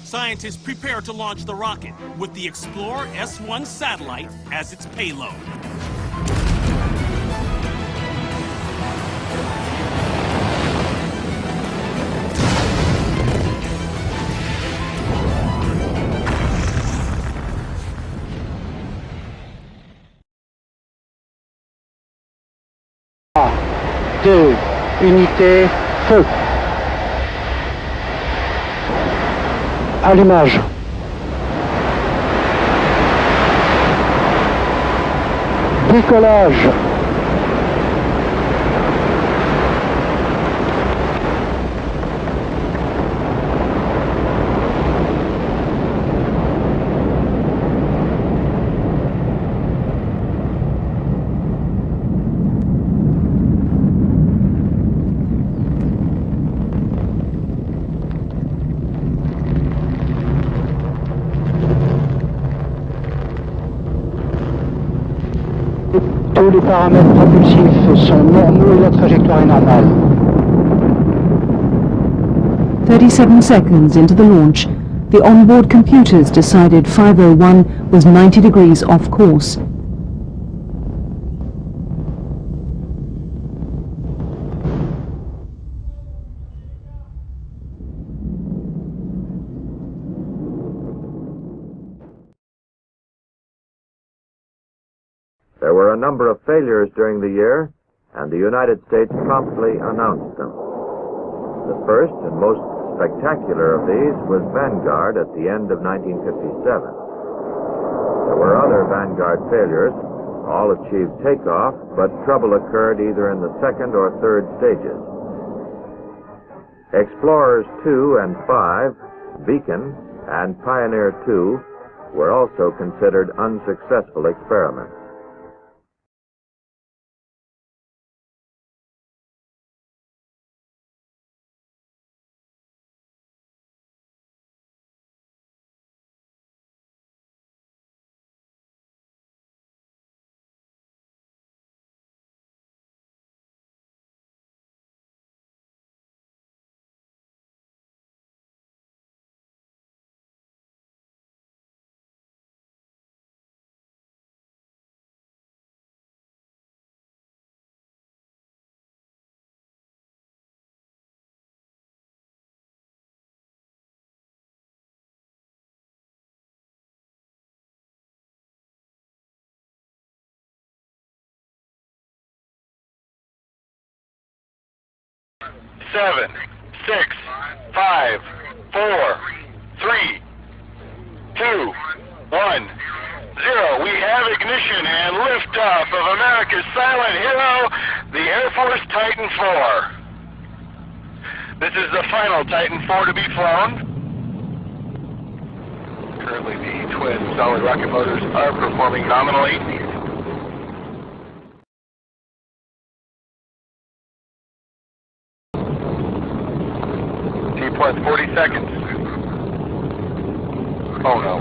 Scientists prepare to launch the rocket with the Explorer S-1 satellite as its payload. Deux, unité, feu. Allumage. Décollage. Tous les paramètres propulsifs sont normaux et la trajectoire est normale. 37 seconds into the launch, the onboard computers decided 501 was 90 degrees off course. There were a number of failures during the year, and the United States promptly announced them. The first and most spectacular of these was Vanguard at the end of 1957. There were other Vanguard failures. All achieved takeoff, but trouble occurred either in the second or third stages. Explorers 2 and 5, Beacon, and Pioneer 2 were also considered unsuccessful experiments. Seven, 6, 5, 4, 3, 2, 1, 0. We have ignition and liftoff of America's silent hero, the Air Force Titan IV. This is the final Titan IV to be flown. Currently, the twin solid rocket motors are performing nominally. Plus 40 seconds. Oh no.